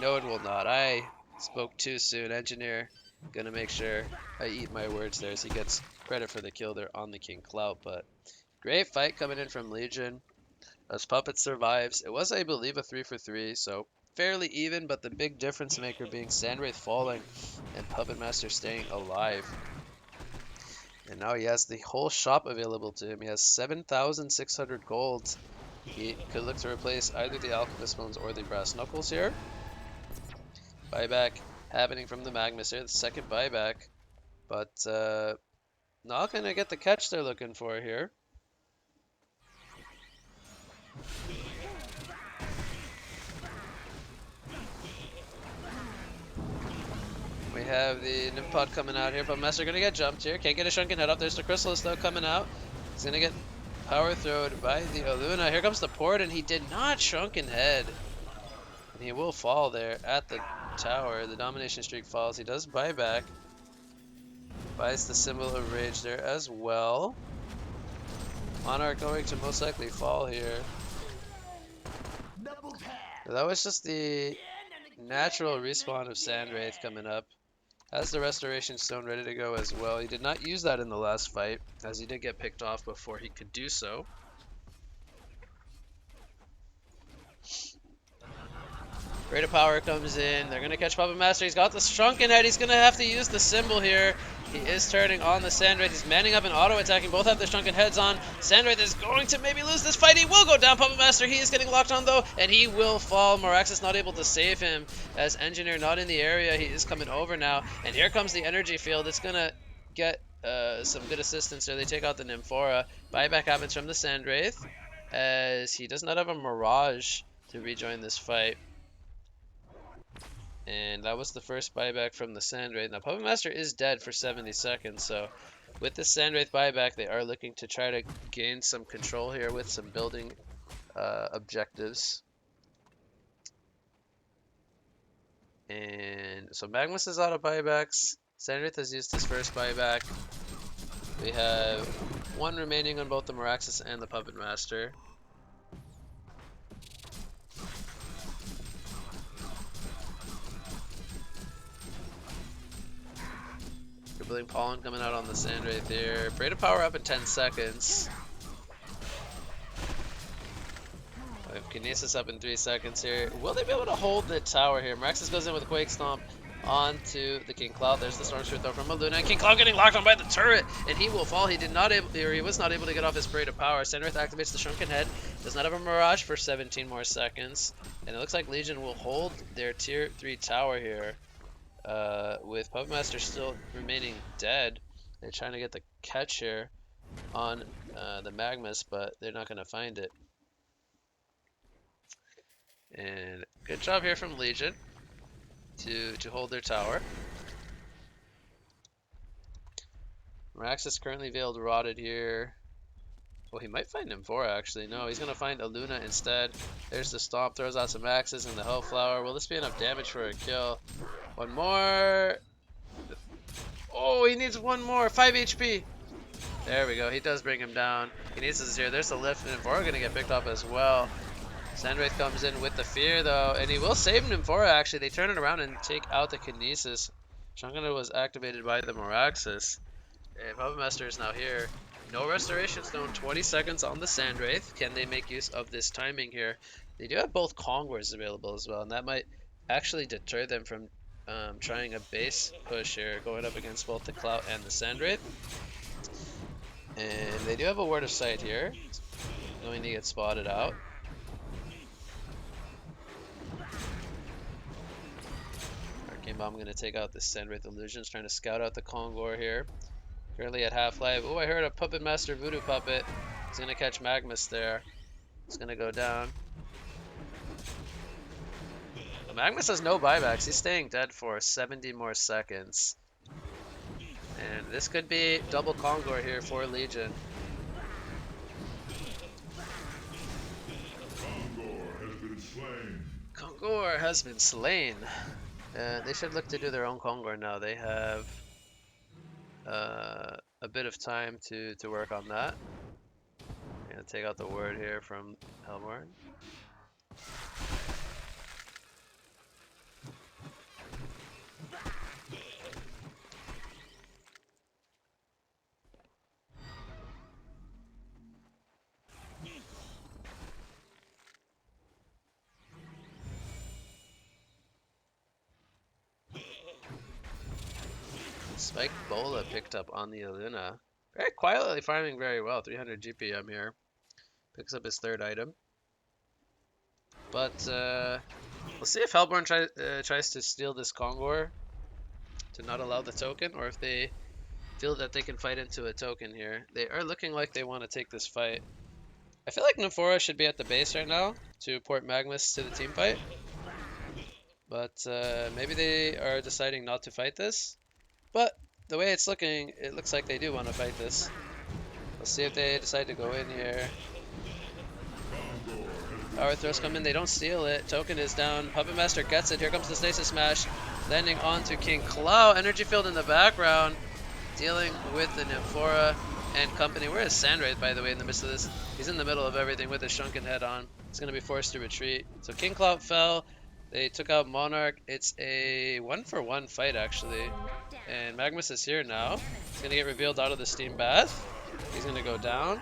No, it will not. I spoke too soon. Engineer gonna make sure I eat my words there as he gets credit for the kill there on the King Clout. But great fight coming in from Legion as Puppet survives. It was, I believe, a 3-for-3, so fairly even, but the big difference maker being Sandwraith falling and Puppet Master staying alive. And now he has the whole shop available to him. He has 7,600 gold. He could look to replace either the Alchemist Bones or the Brass Knuckles here. Buyback happening from the Magnus here, the second buyback. But not going to get the catch they're looking for here. We have the Nympod coming out here, but Master going to get jumped here. Can't get a Shrunken Head up. There's the Chrysalis though coming out. He's going to get power throwed by the Illuna. Here comes the port, and he did not Shrunken Head. And he will fall there at the tower. The domination streak falls. He does buy back. Buys the Symbol of Rage there as well. Monarch going to most likely fall here. That was just the natural respawn of Sandwraith coming up. Has the Restoration Stone ready to go as well. He did not use that in the last fight, as he did get picked off before he could do so. Rate of Power comes in. They're going to catch Puppet Master. He's got the Shrunken Head. He's going to have to use the symbol here. He is turning on the Sandwraith. He's manning up and auto-attacking. Both have the Shrunken Heads on. Sandwraith is going to maybe lose this fight. He will go down. Puppet Master, he is getting locked on though, and he will fall. Moraxis not able to save him, as Engineer not in the area. He is coming over now, and here comes the energy field. It's going to get some good assistance there. They take out the Nymphora. Buyback happens from the Sandwraith, as he does not have a Mirage to rejoin this fight. And that was the first buyback from the Sandwraith. Now, Puppet Master is dead for 70 seconds, so with the Sandwraith buyback, they are looking to try to gain some control here with some building objectives. And so Magnus is out of buybacks. Sandwraith has used his first buyback. We have one remaining on both the Moraxis and the Puppet Master. Dribbling Pollen coming out on the Sandwraith here. Rate of Power up in 10 seconds. We have Kinesis up in 3 seconds here. Will they be able to hold the tower here? Moraxis goes in with a Quake Stomp. onto the King Cloud. There's the Storm Spirit throw from Luna, and King Cloud getting locked on by the turret, and he will fall. He was not able to get off his Parade of Power. Sandwraith activates the Shrunken Head. Does not have a Mirage for 17 more seconds, and it looks like Legion will hold their tier 3 tower here. With Puppet Master still remaining dead. They're trying to get the catch here on the Magmus, but they're not going to find it. And good job here from Legion to hold their tower. Mirax is currently Veiled Rotted here. Well, he might find Nymphora actually. No, he's going to find a Luna instead. There's the Stomp, throws out some axes and the Hellflower. Will this be enough damage for a kill? One more. Oh, he needs one more. 5 HP. There we go. He does bring him down. He needs this here. There's the lift, and Nymphora going to get picked up as well. Sandwraith comes in with the fear, though, and he will save Nymphora, actually. They turn it around and take out the Kinesis. Shankana was activated by the Miraxis. And Puppet Master is now here. No Restoration Stone, 20 seconds on the Sandwraith. Can they make use of this timing here? They do have both Conquers available as well, and that might actually deter them from trying a base push here, going up against both the Clout and the Sandwraith. And they do have a Word of Sight here, going to get spotted out. Arcane Bomb going to take out the Sandwraith Illusions, trying to scout out the Kongor here. Currently at half-life. Oh, I heard a Puppet Master Voodoo Puppet. He's going to catch Magmus there. He's going to go down. But Magmus has no buybacks. He's staying dead for 70 more seconds. And this could be double Kongor here for Legion. Kongor has been slain. They should look to do their own Kongor now. They have a bit of time to work on that. I'm gonna take out the word here from Helmorn. Spike Bola picked up on the Illuna. Very quietly farming very well. 300 GPM here. Picks up his third item. But we'll see if Hellborn tries to steal this Kongor to not allow the token, or if they feel that they can fight into a token here. They are looking like they want to take this fight. I feel like Nymphora should be at the base right now to port Magmus to the team fight. But maybe they are deciding not to fight this. But the way it's looking, it looks like they do want to fight this. Let's see if they decide to go in here. Power throws come in, they don't steal it. Token is down. Puppet Master gets it. Here comes the Stasis Smash. Landing onto King Clout. Energy field in the background. Dealing with the Nymphora and company. Where is Sandwraith, by the way, in the midst of this? He's in the middle of everything with his Shrunken Head on. He's going to be forced to retreat. So King Clout fell. They took out Monarch. It's a 1-for-1 fight, actually. And Magmus is here now. He's going to get revealed out of the Steam Bath. He's going to go down.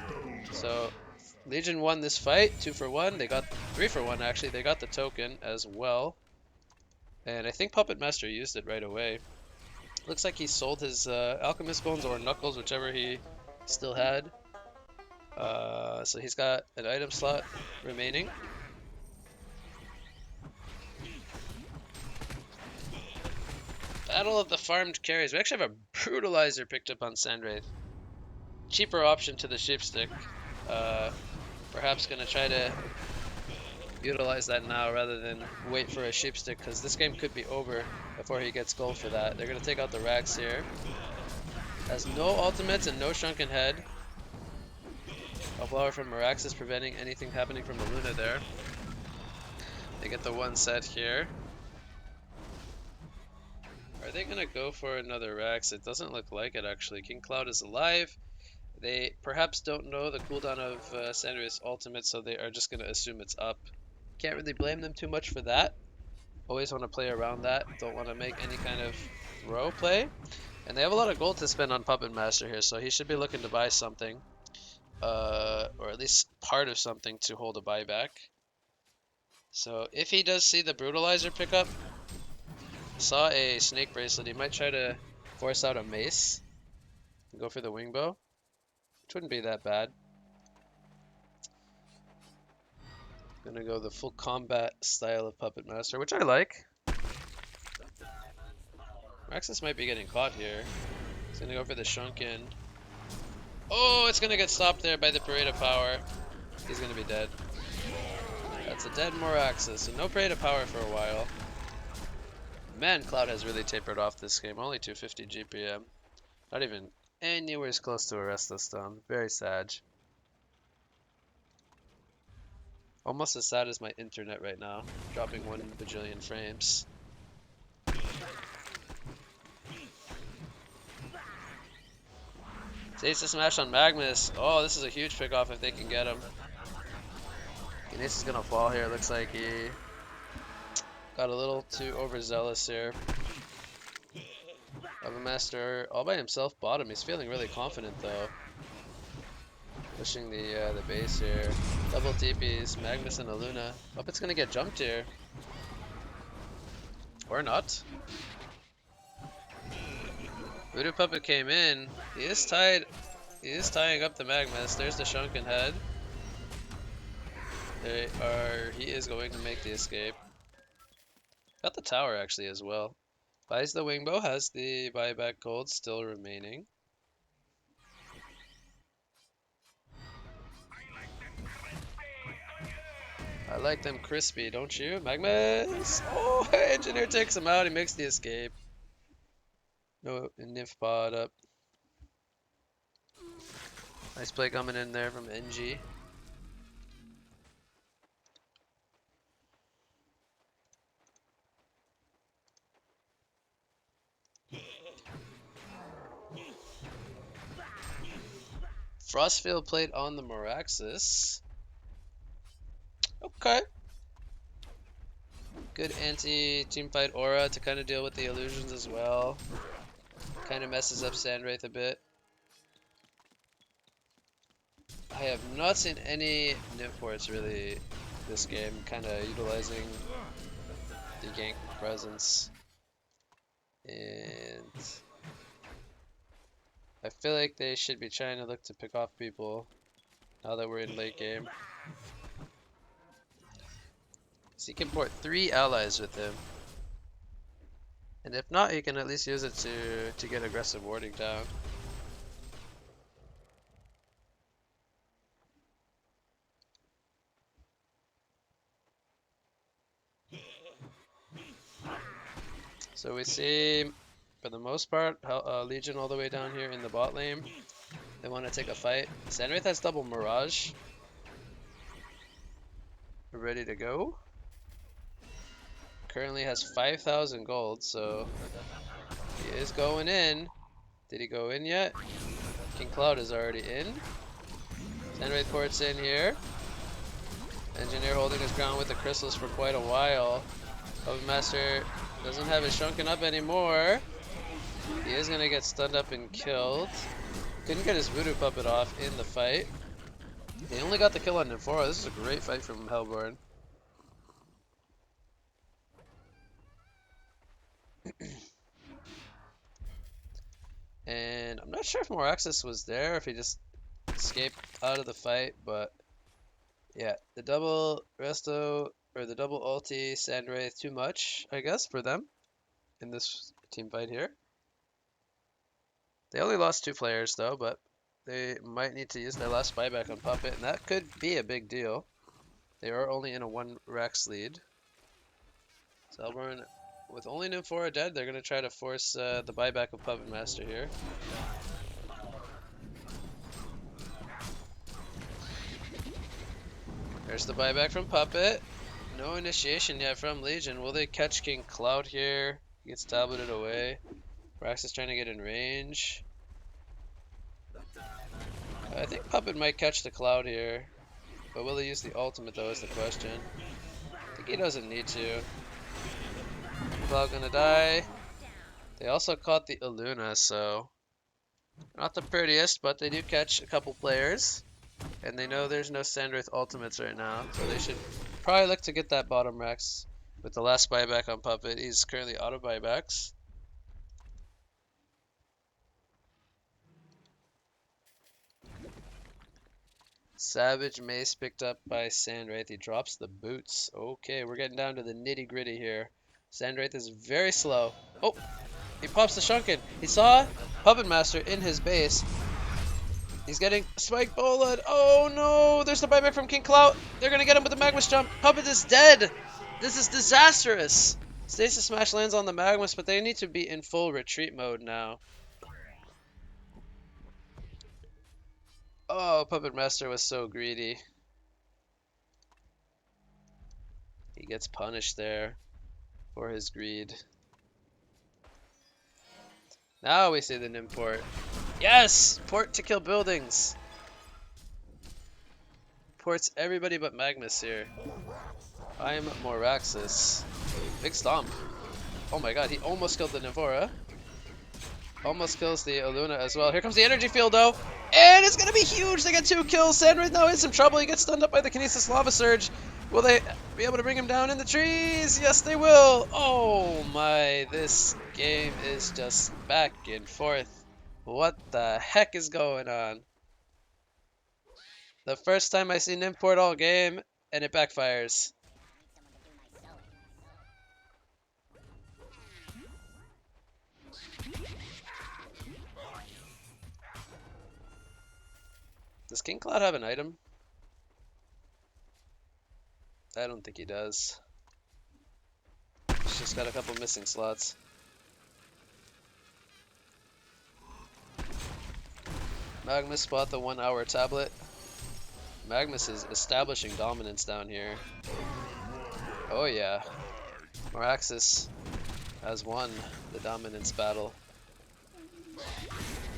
So Legion won this fight, 2-for-1. They got 3-for-1, actually. They got the token as well. And I think Puppet Master used it right away. Looks like he sold his Alchemist Bones or Knuckles, whichever he still had. So he's got an item slot remaining. Battle of the farmed carries. We actually have a Brutalizer picked up on Sandwraith. Cheaper option to the Sheepstick. Perhaps going to try to utilize that now rather than wait for a Sheepstick, because this game could be over before he gets gold for that. They're going to take out the Rax here. Has no ultimates and no Shrunken Head. A flower from Miraxis preventing anything happening from the Luna there. They get the one set here. Are they going to go for another Rax? It doesn't look like it, actually. King Cloud is alive. They perhaps don't know the cooldown of Sandwraith's ultimate, so they are just going to assume it's up. Can't really blame them too much for that. Always want to play around that. Don't want to make any kind of throw play. And they have a lot of gold to spend on Puppet Master here, so he should be looking to buy something. Or at least part of something to hold a buyback. So if he does see the Brutalizer pick up, Saw a snake bracelet. He might try to force out a mace and go for the wing bow, which wouldn't be that bad. Gonna go the full combat style of Puppet Master, which I like. Maxis might be getting caught here. He's gonna go for the Shrunken. Oh, it's gonna get stopped there by the Parade of Power. He's gonna be dead. That's a dead Moraxis, so no Parade of Power for a while. Man, Cloud has really tapered off this game. Only 250 GPM. Not even anywhere close to a Restless Stone. Very sad. Almost as sad as my internet right now. Dropping 1 bajillion frames. Taste the smash on Magnus. Oh, this is a huge pick-off if they can get him. Ganesh is gonna fall here. Looks like he got a little too overzealous here. Puppet Master all by himself bottom. He's feeling really confident though. Pushing the base here. Double TPs, Magnus and Aluna. Puppet's gonna get jumped here. Or not. Voodoo Puppet came in. He is tied. He is tying up the Magnus. There's the Shrunken Head. He is going to make the escape. Got the tower actually as well. Buys the Wingbow, has the buyback gold still remaining. I like them crispy, don't you? Magnus! Oh, Engineer takes him out. He makes the escape. No Nymph pod up. Nice play coming in there from NG. Frostfield played on the Moraxis. Okay. Good anti-teamfight aura to kind of deal with the illusions as well. Kind of messes up Sandwraith a bit. I have not seen any Nymph ports really this game, kind of utilizing the gank presence. And I feel like they should be trying to look to pick off people now that we're in late game. So he can port 3 allies with him. And if not, he can at least use it to get aggressive warding down. So we see, for the most part, Legion all the way down here in the bot lane. They want to take a fight. Sandwraith has double Mirage. We're ready to go. Currently has 5,000 gold, so he is going in. Did he go in yet? King Cloud is already in. Sandwraith ports in here. Engineer holding his ground with the crystals for quite a while. Puppet Master doesn't have his Shrunken up anymore. He is going to get stunned up and killed. Couldn't get his Voodoo Puppet off in the fight. He only got the kill on Nymphora. This is a great fight from Hellborn. And I'm not sure if Moraxis was there, if he just escaped out of the fight, but yeah, the double resto, or the double ulti Sandwraith, too much, I guess, for them in this team fight here. They only lost 2 players though, but they might need to use their last buyback on Puppet, and that could be a big deal. They are only in a 1 Rex lead. So Hellborn, with only Nymphora dead, they're going to try to force the buyback of Puppet Master here. There's the buyback from Puppet. No initiation yet from Legion. Will they catch King Cloud here? He gets tableted away. Rax is trying to get in range. I think Puppet might catch the Cloud here. But will he use the ultimate though is the question. I think he doesn't need to. Cloud gonna die. They also caught the Aluna, so not the prettiest, but they do catch a couple players. And they know there's no Sandwraith ultimates right now, so they should probably look to get that bottom Rex With the last buyback on Puppet, he's currently out of buybacks. Savage Mace picked up by Sandwraith. He drops the boots. Okay, we're getting down to the nitty gritty here. Sandwraith is very slow. Oh, he pops the Shrunken. He saw Puppet Master in his base. He's getting Spike Bolad. Oh no, there's the buyback from King Clout. They're gonna get him with the Magmus jump. Puppet is dead. This is disastrous. Stasis Smash lands on the Magmus, but they need to be in full retreat mode now. Oh, Puppet Master was so greedy. He gets punished there for his greed. Now we see the Nim port. Yes! Port to kill buildings. Ports everybody but Magnus here. I'm Moraxis. Big stomp. Oh my god, he almost killed the Navora. Almost kills the Aluna as well. Here comes the energy field though. And it's gonna be huge! They get 2 kills. Sandwraith now in some trouble. He gets stunned up by the Kinesis Lava Surge. Will they be able to bring him down in the trees? Yes, they will. Oh my, this game is just back and forth. What the heck is going on? The first time I see Nimport all game, and it backfires. Does King Cloud have an item? I don't think he does. He's just got a couple missing slots. Magnus spot the 1 hour tablet. Magnus is establishing dominance down here. Oh yeah. Moraxis has won the dominance battle.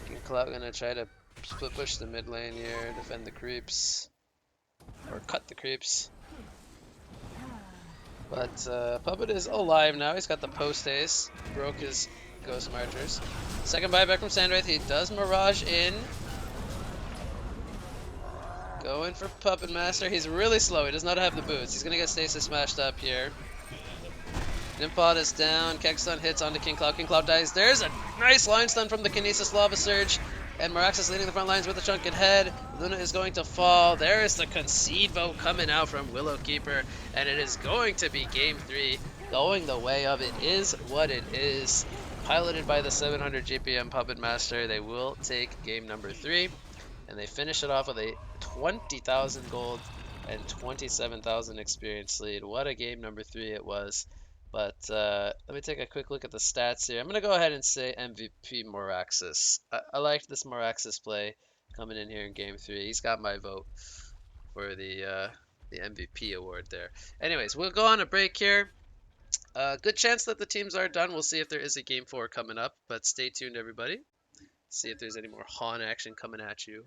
King Cloud gonna try to split push the mid lane here, defend the creeps. Or cut the creeps. But Puppet is alive now. He's got the post haste. Broke his Ghost Marchers. Second buyback from Sandwraith. He does Mirage in. Going for Puppet Master. He's really slow. He does not have the boots. He's going to get Stasis smashed up here. Nimpod is down. Kegstun hits onto King Cloud. King Cloud dies. There's a nice line stun from the Kinesis Lava Surge. And Moraxis leading the front lines with a Shrunken Head. Luna is going to fall. There is the concede vote coming out from Willowkeeper. And it is going to be Game 3. Going the way of it is what it is. Piloted by the 700 GPM Puppet Master. They will take game number 3. And they finish it off with a 20,000 gold and 27,000 experience lead. What a game number 3 it was. But let me take a quick look at the stats here. I'm going to go ahead and say MVP Moraxis. I liked this Moraxis play coming in here in Game 3. He's got my vote for the MVP award there. Anyways, we'll go on a break here. Good chance that the teams are done. We'll see if there is a Game 4 coming up. But stay tuned, everybody. See if there's any more Han action coming at you